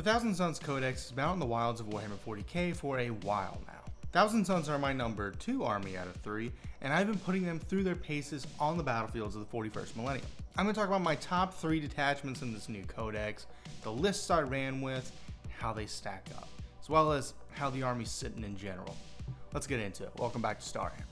Thousand Sons Codex has been out in the wilds of Warhammer 40k for a while now. Thousand Sons are my number 2 army out of 3, and I've been putting them through their paces on the battlefields of the 41st millennium. I'm going to talk about my top 3 detachments in this new codex, the lists I ran with, how they stack up, as well as how the army's sitting in general. Let's get into it. Welcome back to Starhammer.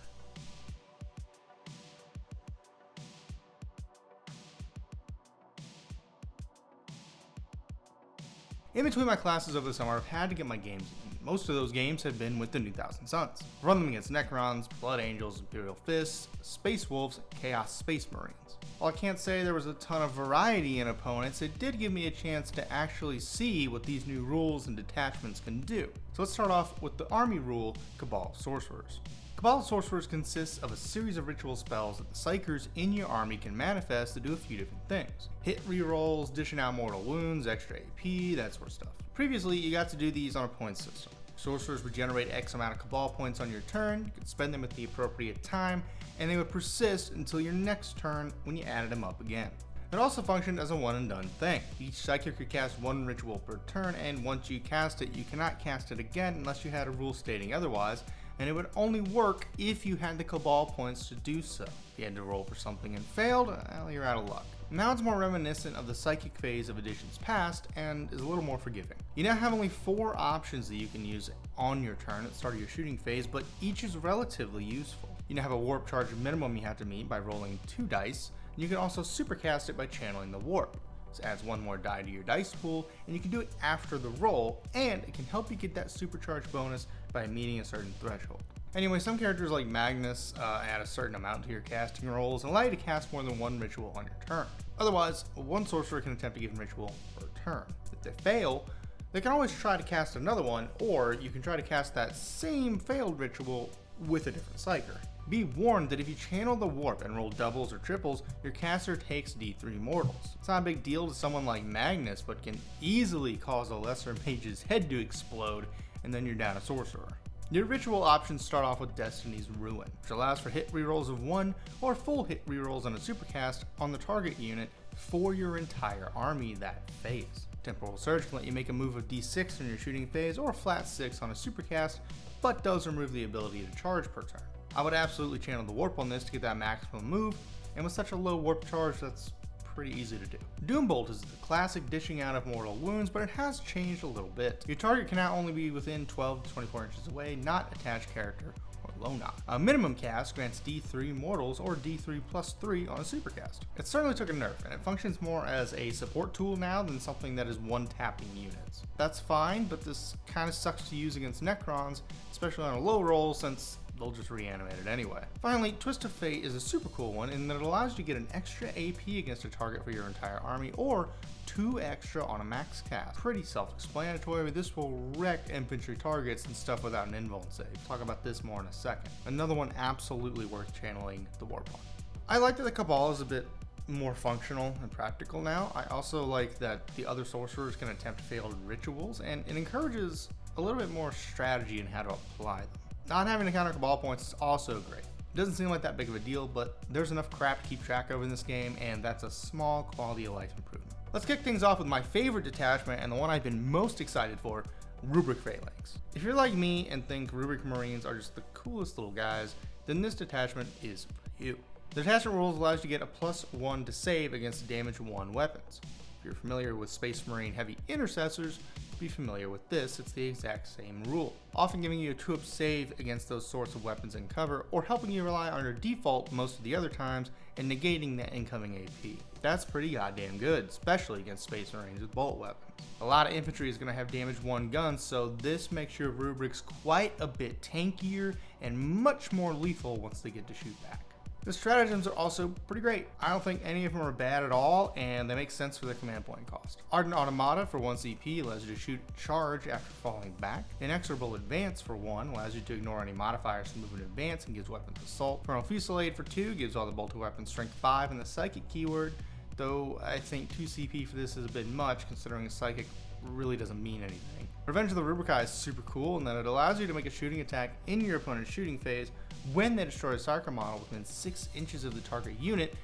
In between my classes over the summer, I've had to get my games in. Most of those games have been with the new Thousand Sons. I've run them against Necrons, Blood Angels, Imperial Fists, Space Wolves, and Chaos Space Marines. While I can't say there was a ton of variety in opponents, it did give me a chance to actually see what these new rules and detachments can do. So let's start off with the army rule, Cabal Sorcerers. Cabal Sorcerers consists of a series of ritual spells that the psychers in your army can manifest to do a few different things. Hit rerolls, dishing out mortal wounds, extra AP, that sort of stuff. Previously, you got to do these on a point system. Sorcerers would generate X amount of Cabal points on your turn, you could spend them at the appropriate time, and they would persist until your next turn when you added them up again. It also functioned as a one and done thing. Each psyker could cast one ritual per turn, and once you cast it, you cannot cast it again unless you had a rule stating otherwise, and it would only work if you had the Cabal points to do so. If you had to roll for something and failed, well, you're out of luck. Now it's more reminiscent of the psychic phase of editions past and is a little more forgiving. You now have only 4 options that you can use on your turn at the start of your shooting phase, but each is relatively useful. You now have a warp charge minimum you have to meet by rolling 2 dice, and you can also supercast it by channeling the warp. This adds 1 more die to your dice pool, and you can do it after the roll, and it can help you get that supercharge bonus by meeting a certain threshold. Anyway, some characters like Magnus add a certain amount to your casting rolls and allow you to cast more than 1 ritual on your turn. Otherwise, 1 sorcerer can attempt a given ritual per turn. If they fail, they can always try to cast another one, or you can try to cast that same failed ritual with a different psyker. Be warned that if you channel the warp and roll doubles or triples, your caster takes D3 mortals. It's not a big deal to someone like Magnus, but can easily cause a lesser mage's head to explode, and then you're down a sorcerer. Your ritual options start off with Destiny's Ruin, which allows for hit rerolls of 1 or full hit rerolls on a supercast on the target unit for your entire army that phase. Temporal Surge can let you make a move of D6 in your shooting phase or a flat 6 on a supercast, but does remove the ability to charge per turn. I would absolutely channel the warp on this to get that maximum move, and with such a low warp charge, that's pretty easy to do. Doombolt is the classic dishing out of mortal wounds, but it has changed a little bit. Your target can now only be within 12 to 24 inches away, not attached character or low knock. A minimum cast grants D3 mortals or D3 plus 3 on a supercast. It certainly took a nerf, and it functions more as a support tool now than something that is one-tapping units. That's fine, but this kind of sucks to use against Necrons, especially on a low roll since they'll just reanimate it anyway. Finally, Twist of Fate is a super cool one in that it allows you to get an extra AP against a target for your entire army, or 2 extra on a max cast. Pretty self-explanatory, but this will wreck infantry targets and stuff without an invuln save. Talk about this more in a second. Another one absolutely worth channeling the warp on. I like that the Cabal is a bit more functional and practical now. I also like that the other sorcerers can attempt failed rituals, and it encourages a little bit more strategy in how to apply them. Not having to counter Cabal points is also great. It doesn't seem like that big of a deal, but there's enough crap to keep track of in this game, and that's a small quality of life improvement. Let's kick things off with my favorite detachment and the one I've been most excited for, Rubric Phalanx. If you're like me and think Rubric Marines are just the coolest little guys, then this detachment is for you. The detachment rules allows you to get a +1 to save against damage 1 weapons. If you're familiar with Space Marine Heavy Intercessors, be familiar with this, it's the exact same rule. Often giving you a 2-up save against those sorts of weapons in cover, or helping you rely on your default most of the other times, and negating that incoming AP. That's pretty goddamn good, especially against Space Marines with bolt weapons. A lot of infantry is going to have damage 1 guns, so this makes your rubrics quite a bit tankier and much more lethal once they get to shoot back. The stratagems are also pretty great. I don't think any of them are bad at all, and they make sense for their command point cost. Ardent Automata for 1 CP allows you to shoot charge after falling back. Inexorable Advance for 1 allows you to ignore any modifiers to move in advance and gives weapons assault. Infernal Fusillade for 2 gives all the bolted weapons strength 5 and the psychic keyword, though I think 2 CP for this is a bit much considering psychic really doesn't mean anything. Revenge of the Rubrici is super cool in that it allows you to make a shooting attack in your opponent's shooting phase when they destroy a psyker model within 6 inches of the target unit,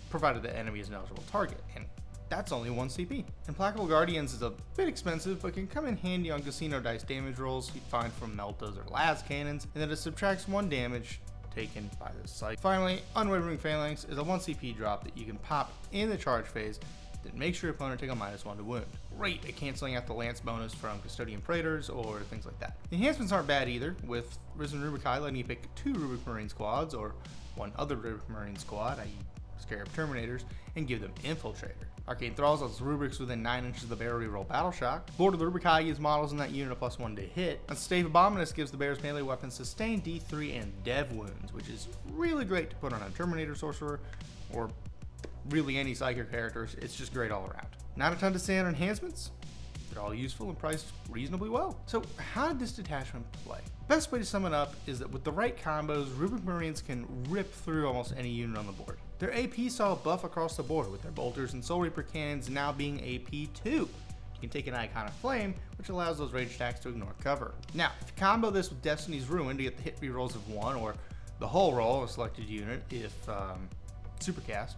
provided the enemy is an eligible target. And that's only 1 CP. Implacable Guardians is a bit expensive, but can come in handy on casino dice damage rolls you'd find from Meltas or Las cannons, and that it subtracts 1 damage taken by this site. Finally, Unwavering Phalanx is a 1 CP drop that you can pop in the charge phase that makes your opponent take a -1 to wound. Great at canceling out the lance bonus from Custodian Praetors or things like that. The enhancements aren't bad either, with Risen Rubrikai letting you pick 2 Rubric Marine squads or 1 other Rubric Marine squad, i.e. Scarab Terminators, and give them Infiltrator. Arcane Thralls lets Rubrics within 9 inches of the bear reroll Battle Shock. Lord of the Rubrikai gives models in that unit a +1 to hit. And Stave Abominus gives the bear's melee weapons sustained D3 and dev wounds, which is really great to put on a Terminator Sorcerer or really any Psyker characters. It's just great all around. Not a ton to say on enhancements. They're all useful and priced reasonably well. So how did this detachment play? Best way to sum it up is that with the right combos, Rubric Marines can rip through almost any unit on the board. Their AP saw a buff across the board, with their Bolters and Soul Reaper cannons now being AP 2. You can take an Icon of Flame, which allows those range attacks to ignore cover. Now, if you combo this with Destiny's Ruin to get the hit rerolls of 1, or the whole roll of a selected unit if Supercast,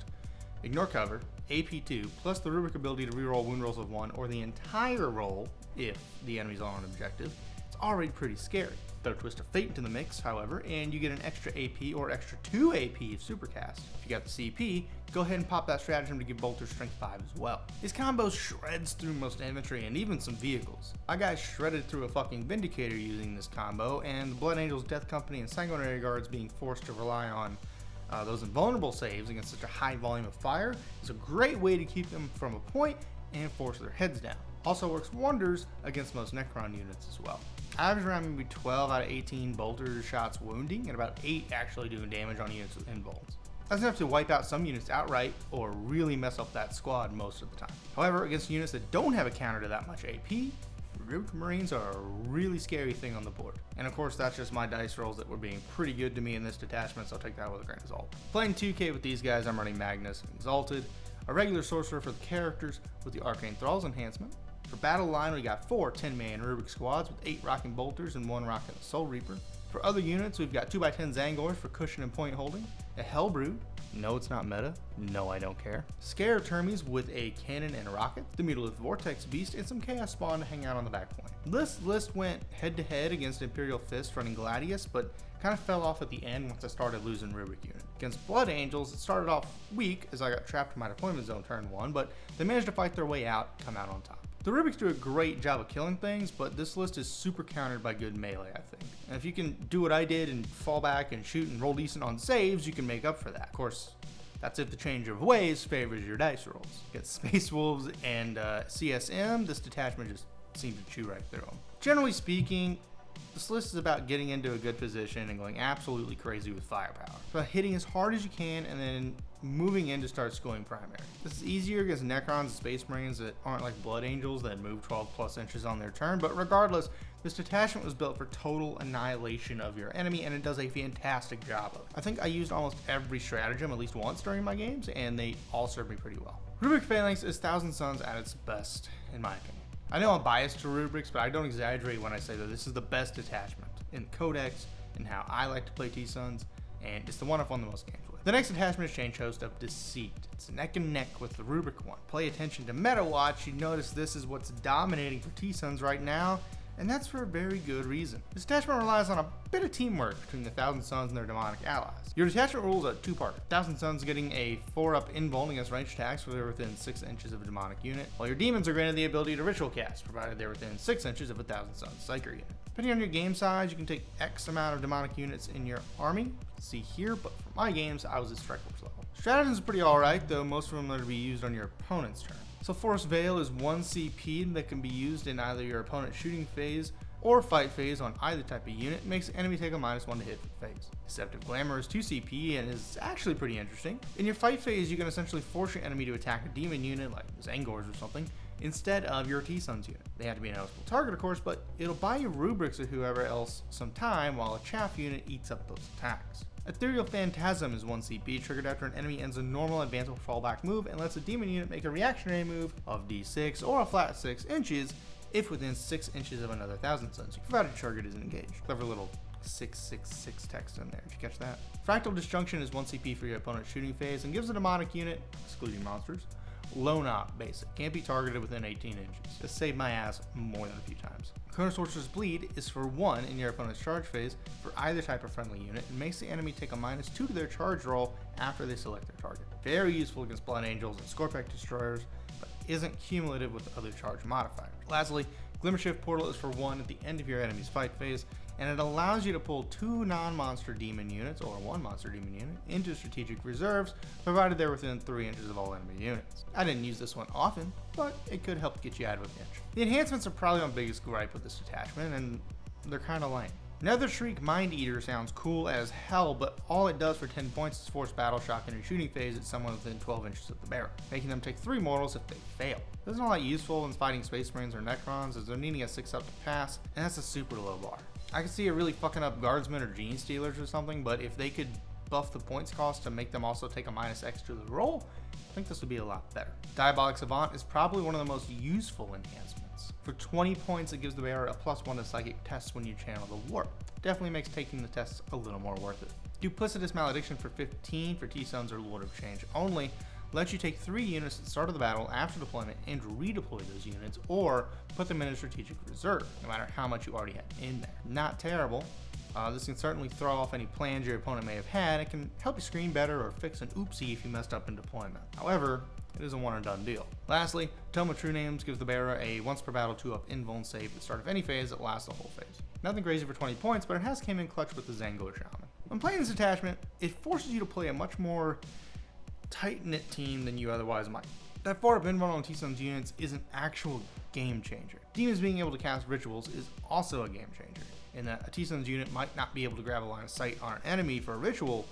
ignore cover, AP 2, plus the Rubric ability to reroll wound rolls of 1, or the entire roll if the enemy's on an objective, it's already pretty scary. Throw Twist of Fate into the mix, however, and you get an extra AP or extra 2 AP of Supercast. If you got the CP, go ahead and pop that stratagem to give Bolter Strength 5 as well. His combo shreds through most infantry and even some vehicles. My guy shredded through a fucking Vindicator using this combo, and the Blood Angels, Death Company, and Sanguinary Guards being forced to rely on those invulnerable saves against such a high volume of fire is a great way to keep them from a point and force their heads down. Also works wonders against most Necron units as well. Average around maybe 12 out of 18 bolter shots wounding, and about 8 actually doing damage on units with invulns. That's enough to wipe out some units outright or really mess up that squad most of the time. However, against units that don't have a counter to that much AP, Rubric Marines are a really scary thing on the board. And of course, that's just my dice rolls that were being pretty good to me in this detachment, so I'll take that with a grain of salt. Playing 2K with these guys, I'm running Magnus and Exalted, a regular sorcerer for the characters with the Arcane Thralls enhancement. For battle line, we got 4 10-man Rubric squads with 8 rocking bolters and 1 rocking Soul Reaper. For other units, we've got 2x10 Zangors for cushion and point holding, a Hellbrood, no it's not meta, no I don't care, Scarab Termies with a cannon and rocket, the Mutilith Vortex Beast, and some Chaos Spawn to hang out on the back point. This list went head to head against Imperial Fist running Gladius, but kind of fell off at the end once I started losing Rubric unit. Against Blood Angels, it started off weak as I got trapped in my deployment zone turn 1, but they managed to fight their way out and come out on top. The Rubrics do a great job of killing things, but this list is super countered by good melee, I think. And if you can do what I did and fall back and shoot and roll decent on saves, you can make up for that. Of course, that's if the change of ways favors your dice rolls. Against Space Wolves and CSM, this detachment just seems to chew right through them. Generally speaking, this list is about getting into a good position and going absolutely crazy with firepower. It's about hitting as hard as you can and then moving in to start scoring primary. This is easier against Necrons and Space Marines that aren't like Blood Angels that move 12 plus inches on their turn, but regardless, this detachment was built for total annihilation of your enemy, and it does a fantastic job of it. I think I used almost every stratagem at least once during my games, and they all served me pretty well. Rubric Phalanx is Thousand Suns at its best, in my opinion. I know I'm biased to Rubrics, but I don't exaggerate when I say that this is the best detachment in Codex and how I like to play T-Suns, and it's the one I've won the most games with. The next attachment is Change Host of Deceit. It's neck and neck with the Rubric one. Pay attention to Meta Watch, you notice this is what's dominating for T-Suns right now, and that's for a very good reason. This detachment relies on a bit of teamwork between the Thousand Suns and their demonic allies. Your detachment rules a two-parter. Thousand Suns getting a 4-up invuln against ranged attacks if they're within 6 inches of a demonic unit, while your demons are granted the ability to ritual cast, provided they're within 6 inches of a Thousand Suns Psyker unit. Depending on your game size, you can take X amount of demonic units in your army. You can see here, but for my games, I was at Strike Force level. Stratagems are pretty alright, though most of them are to be used on your opponent's turn. So Force Veil is 1 CP that can be used in either your opponent's shooting phase or fight phase on either type of unit. It makes the enemy take a -1 to hit for the phase. Deceptive Glamour is 2 CP and is actually pretty interesting. In your fight phase, you can essentially force your enemy to attack a demon unit like Zangors or something instead of your T-Suns unit. They have to be an eligible target, of course, but it'll buy you Rubrics or whoever else some time while a chaff unit eats up those attacks. Ethereal Phantasm is 1 CP, triggered after an enemy ends a normal advance or fallback move and lets a demon unit make a reactionary move of D6 or a flat 6 inches if within 6 inches of another Thousand Suns, provided target isn't engaged. Clever little 666 text in there, did you catch that? Fractal Disjunction is 1 CP for your opponent's shooting phase and gives a demonic unit, excluding monsters, Lone Op basic. Can't be targeted within 18 inches. This saved my ass more than a few times. Cabal Sorcerer's Bleed is for 1 in your opponent's charge phase for either type of friendly unit and makes the enemy take a -2 to their charge roll after they select their target. Very useful against Blood Angels and Scorpic Destroyers, but isn't cumulative with other charge modifiers. Lastly, Glimmershift Portal is for 1 at the end of your enemy's fight phase, and it allows you to pull 2 non-monster demon units, or 1 monster demon unit, into strategic reserves, provided they're within 3 inches of all enemy units. I didn't use this one often, but it could help get you out of a pinch. The enhancements are probably my biggest gripe with this detachment, and they're kinda lame. Nether Shriek Mind Eater sounds cool as hell, but all it does for 10 points is force Battle Shock in your shooting phase at someone within 12 inches of the barrel, making them take 3 mortals if they fail. This isn't all that useful in fighting Space Marines or Necrons, as they're needing a 6 up to pass, and that's a super low bar. I could see it really fucking up Guardsmen or Gene Stealers or something, but if they could buff the points cost to make them also take a -X to the roll, I think this would be a lot better. Diabolic Savant is probably one of the most useful enhancements. For 20 points, it gives the bearer a +1 to psychic tests when you channel the warp. Definitely makes taking the tests a little more worth it. Duplicitous Malediction for 15 for T-Sons or Lord of Change only lets you take 3 units at the start of the battle after deployment and redeploy those units, or put them in a strategic reserve, no matter how much you already have in there. Not terrible. This can certainly throw off any plans your opponent may have had. It can help you screen better or fix an oopsie if you messed up in deployment. However, it is a one and done deal. Lastly, Tome of True Names gives the bearer a once per battle 2-up invuln save at the start of any phase that lasts the whole phase. Nothing crazy for 20 points, but it has came in clutch with the Zangor Shaman. When playing this attachment, it forces you to play a much more tight-knit team than you otherwise might. That 4-up invuln on T-Sons units is an actual game changer. Demons being able to cast rituals is also a game changer, in that a T-Sons unit might not be able to grab a line of sight on an enemy for a ritual,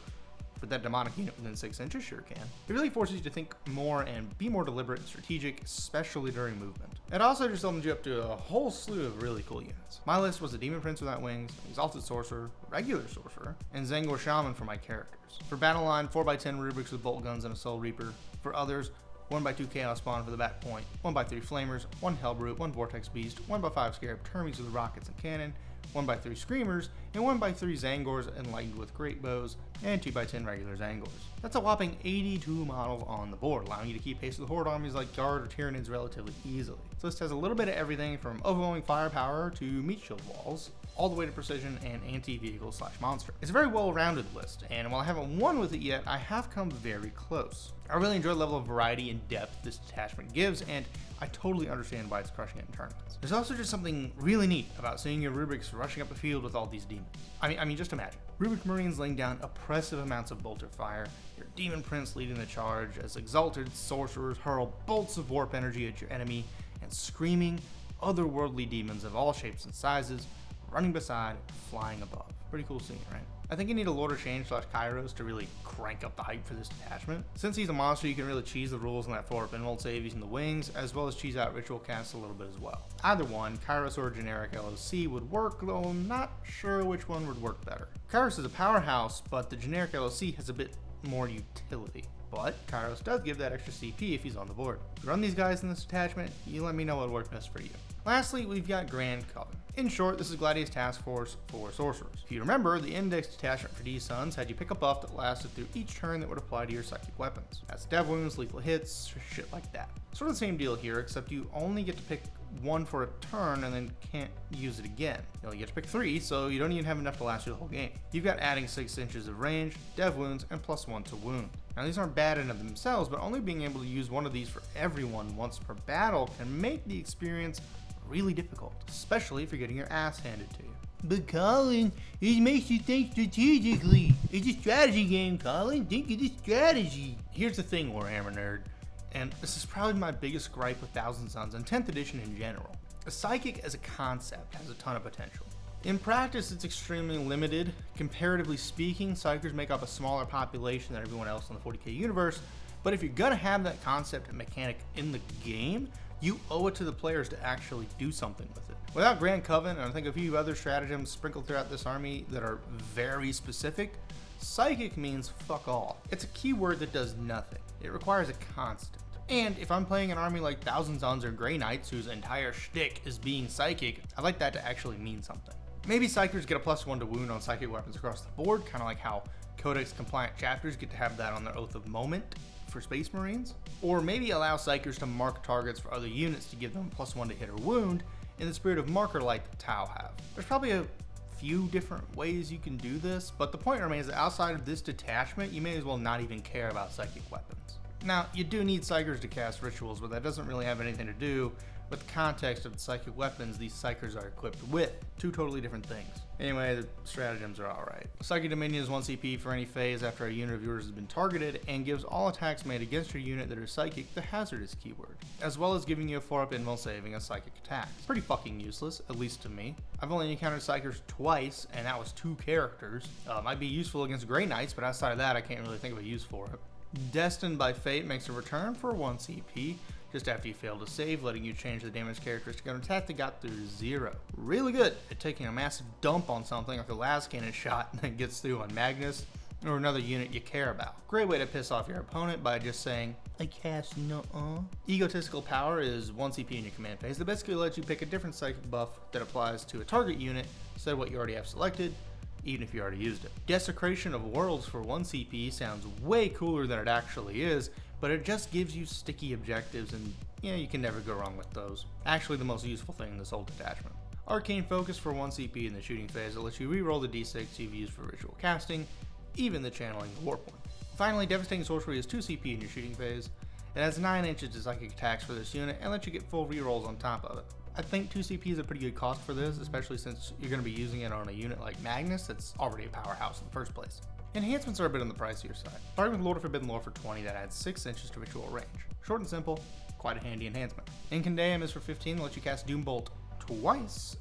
but that demonic unit within 6 inches sure can. It really forces you to think more and be more deliberate and strategic, especially during movement. It also just opens you up to a whole slew of really cool units. My list was a Demon Prince without wings, Exalted Sorcerer, Regular Sorcerer, and Zangor Shaman for my characters. For battle line, 4x10 rubrics with bolt guns and a Soul Reaper. For others, 1x2 Chaos Spawn for the back point, 1x3 Flamers, 1 Hellbrute, 1 Vortex Beast, 1x5 Scarab Termies with rockets and cannon, 1x3 Screamers, and 1x3 Zangors enlightened with great bows, and 2x10 regular Zangors. That's a whopping 82 models on the board, allowing you to keep pace with Horde armies like Guard or Tyranids relatively easily. So this has a little bit of everything from overwhelming firepower to meat shield walls, all the way to precision and anti-vehicle/monster. It's a very well-rounded list, and while I haven't won with it yet, I have come very close. I really enjoy the level of variety and depth this detachment gives, and I totally understand why it's crushing it in tournaments. There's also just something really neat about seeing your rubrics rushing up the field with all these demons. I mean, just imagine. Rubric Marines laying down oppressive amounts of bolter fire, your Demon Prince leading the charge as Exalted Sorcerers hurl bolts of warp energy at your enemy, and screaming otherworldly demons of all shapes and sizes, running beside, flying above. Pretty cool scene, right? I think you need a Lord of Change / Kairos to really crank up the hype for this detachment. Since he's a monster, you can really cheese the rules in that 4-up invuln save using the wings, as well as cheese out ritual casts a little bit as well. Either one, Kairos or generic LOC, would work, though I'm not sure which one would work better. Kairos is a powerhouse, but the generic LOC has a bit more utility. But Kairos does give that extra CP if he's on the board. If you run these guys in this detachment, you let me know what works best for you. Lastly, we've got Grand Coven. In short, this is Gladius Task Force for Sorcerers. If you remember, the index detachment for D-Sons had you pick a buff that lasted through each turn that would apply to your psychic weapons. That's dev wounds, lethal hits, shit like that. Sort of the same deal here, except you only get to pick one for a turn and then can't use it again. You only get to pick 3, so you don't even have enough to last you the whole game. You've got adding 6 inches of range, dev wounds, and +1 to wound. Now these aren't bad in of themselves, but only being able to use one of these for everyone once per battle can make the experience really difficult, especially if you're getting your ass handed to you. But Colin, it makes you think strategically. It's a strategy game, Colin. Think of the strategy. Here's the thing, Warhammer nerd, and this is probably my biggest gripe with Thousand Sons and 10th edition in general. A psychic as a concept has a ton of potential. In practice, it's extremely limited. Comparatively speaking, psychers make up a smaller population than everyone else in the 40k universe, but if you're gonna have that concept and mechanic in the game, you owe it to the players to actually do something with it. Without Grand Coven, and I think a few other stratagems sprinkled throughout this army that are very specific, Psychic means fuck all. It's a keyword that does nothing. It requires a constant. And if I'm playing an army like Thousand Sons or Grey Knights whose entire shtick is being Psychic, I'd like that to actually mean something. Maybe Psychers get a +1 to wound on Psychic weapons across the board, kind of like how Codex compliant chapters get to have that on their Oath of Moment. for Space Marines, or maybe allow Psykers to mark targets for other units to give them +1 to hit or wound in the spirit of marker like the Tau have. There's probably a few different ways you can do this, but the point remains that outside of this detachment, you may as well not even care about psychic weapons. Now, you do need Psykers to cast rituals, but that doesn't really have anything to do with the context of the psychic weapons these Psykers are equipped with. Two totally different things. Anyway, the stratagems are alright. Psychic Dominion is 1 CP for any phase after a unit of yours has been targeted, and gives all attacks made against your unit that are psychic the hazardous keyword, as well as giving you a 4-up invul saving a psychic attack. It's pretty fucking useless, at least to me. I've only encountered Psykers twice, and that was 2 characters. Might be useful against Grey Knights, but outside of that I can't really think of a use for it. Destined by Fate makes a return for 1 CP, just after you fail to save, letting you change the damage characteristic on attack that got through 0. Really good at taking a massive dump on something like the last cannon shot that gets through on Magnus, or another unit you care about. Great way to piss off your opponent by just saying, I cast nuh-uh. Egotistical Power is 1 CP in your command phase that basically lets you pick a different psychic buff that applies to a target unit instead of what you already have selected, even if you already used it. Desecration of Worlds for 1 CP sounds way cooler than it actually is, but it just gives you sticky objectives, and yeah, you can never go wrong with those. Actually, the most useful thing in this whole detachment. Arcane Focus for 1 CP in the shooting phase that lets you reroll the d6 you've used for ritual casting, even the channeling the Warp one. Finally, Devastating Sorcery is 2 CP in your shooting phase. It has 9 inches to psychic attacks for this unit and lets you get full rerolls on top of it. I think 2 CP is a pretty good cost for this, especially since you're going to be using it on a unit like Magnus that's already a powerhouse in the first place. Enhancements are a bit on the pricier side. Starting with Lord of Forbidden Lore for 20 that adds 6 inches to ritual range. Short and simple, quite a handy enhancement. Incandeum is for 15 that lets you cast Doombolt twice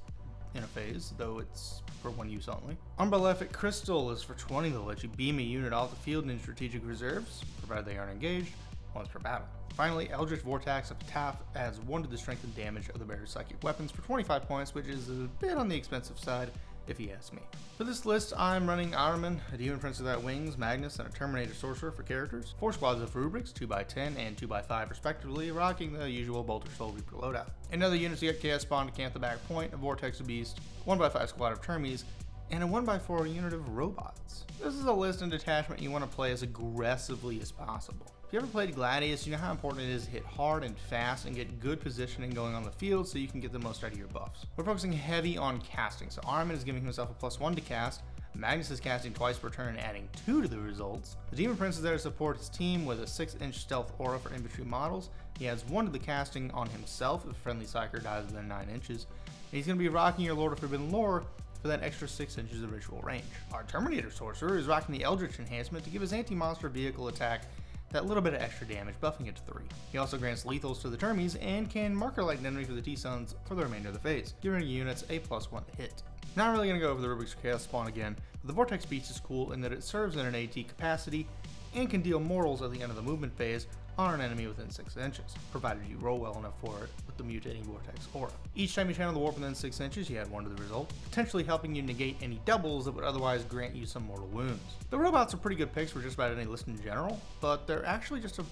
in a phase, though it's for 1 use only. Umbalefic Crystal is for 20 that lets you beam a unit off the field in strategic reserves, provided they aren't engaged, once per battle. Finally, Eldritch Vortex of Taff adds 1 to the strength and damage of the bearer's psychic weapons for 25 points, which is a bit on the expensive side, if you ask me. For this list, I'm running Ahriman, a Demon Prince without wings, Magnus, and a Terminator Sorcerer for characters, 4 squads of rubrics, 2x10 and 2x5 respectively, rocking the usual Bolter Soul Reaper loadout. In other units, you get Chaos Spawn to camp the back point, a Vortex of Beast, 1x5 squad of Termies, and a 1x4 unit of robots. This is a list and detachment you want to play as aggressively as possible. If you ever played Gladius, you know how important it is to hit hard and fast and get good positioning going on the field so you can get the most out of your buffs. We're focusing heavy on casting, so Ahriman is giving himself a +1 to cast, Magnus is casting twice per turn, adding 2 to the results. The Demon Prince is there to support his team with a 6-inch stealth aura for infantry models. He adds 1 to the casting on himself if a friendly Psyker dies within 9 inches. And he's going to be rocking your Lord of Forbidden Lore for that extra 6 inches of ritual range. Our Terminator Sorcerer is rocking the Eldritch enhancement to give his anti-monster vehicle attack that little bit of extra damage, buffing it to 3. He also grants lethals to the Termies and can marker light an enemy for the T-Suns for the remainder of the phase, giving units a +1 to hit. Not really going to go over the Rubik's Chaos Spawn again, but the Vortex Beast is cool in that it serves in an AT capacity and can deal mortals at the end of the movement phase on an enemy within 6 inches, provided you roll well enough for it with the mutating Vortex aura. Each time you channel the warp within 6 inches, you add 1 to the result, potentially helping you negate any doubles that would otherwise grant you some mortal wounds. The robots are pretty good picks for just about any list in general, but they're actually just a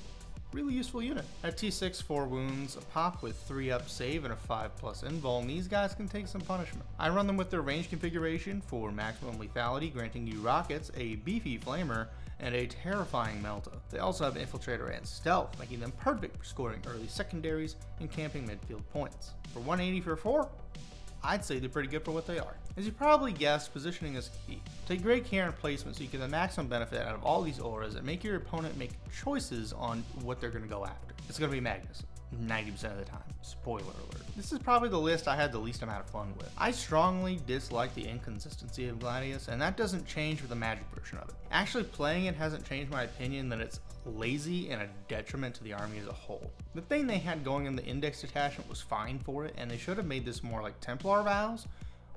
really useful unit. At T6, 4 wounds, a pop with 3-up save and a 5+ invul, and these guys can take some punishment. I run them with their range configuration for maximum lethality, granting you rockets, a beefy flamer, and a terrifying Melta. They also have Infiltrator and Stealth, making them perfect for scoring early secondaries and camping midfield points. For 180 for 4, I'd say they're pretty good for what they are. As you probably guessed, positioning is key. Take great care in placement so you get the maximum benefit out of all these auras and make your opponent make choices on what they're going to go after. It's going to be Magnus 90% of the time. Spoiler alert. This is probably the list I had the least amount of fun with. I strongly dislike the inconsistency of Gladius, and that doesn't change with the magic version of it. Actually playing it hasn't changed my opinion that it's lazy and a detriment to the army as a whole. The thing they had going in the index detachment was fine for it, and they should have made this more like Templar Vows,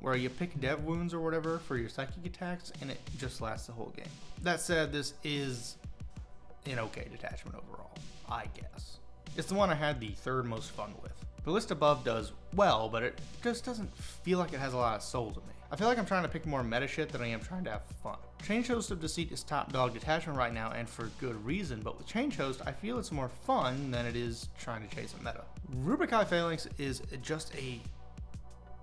where you pick dev wounds or whatever for your psychic attacks, and it just lasts the whole game. That said, this is an okay detachment overall, I guess. It's the one I had the third most fun with. The list above does well, but it just doesn't feel like it has a lot of soul to me. I feel like I'm trying to pick more meta shit than I am trying to have fun. Change Host of Deceit is top dog detachment right now, and for good reason, but with Change Host, I feel it's more fun than it is trying to chase a meta. Rubric High Phalanx is just a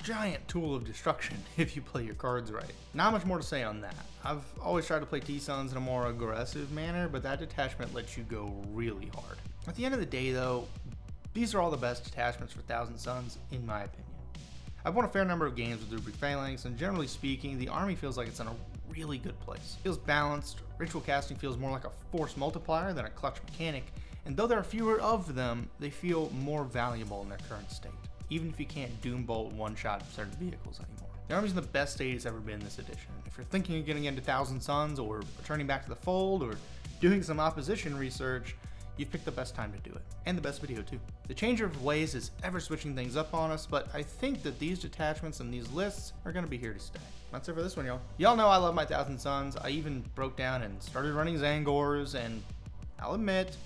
giant tool of destruction if you play your cards right. Not much more to say on that. I've always tried to play T-Suns in a more aggressive manner, but that detachment lets you go really hard. At the end of the day though, these are all the best detachments for Thousand Suns in my opinion. I've won a fair number of games with Rubric Phalanx, and generally speaking, the army feels like it's in a really good place. It feels balanced, ritual casting feels more like a force multiplier than a clutch mechanic, and though there are fewer of them, they feel more valuable in their current state, even if you can't doom bolt one-shot certain vehicles anymore. The army's in the best state it's ever been this edition. If you're thinking of getting into Thousand Suns, or returning back to the fold, or doing some opposition research, you've picked the best time to do it, and the best video too. The change of ways is ever switching things up on us, but I think that these detachments and these lists are going to be here to stay. That's it for this one, y'all. Y'all know I love my Thousand Suns. I even broke down and started running Zangors, and I'll admit,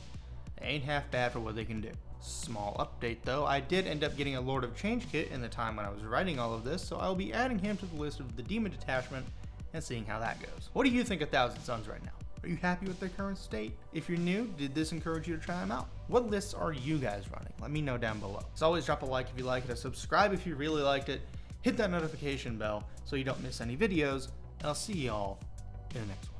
they ain't half bad for what they can do. Small update though, I did end up getting a Lord of Change kit in the time when I was writing all of this, so I'll be adding him to the list of the Demon Detachment and seeing how that goes. What do you think of Thousand Suns right now? Are you happy with their current state? If you're new, did this encourage you to try them out? What lists are you guys running? Let me know down below. As always, drop a like if you like it, a subscribe if you really liked it, hit that notification bell so you don't miss any videos, and I'll see y'all in the next one.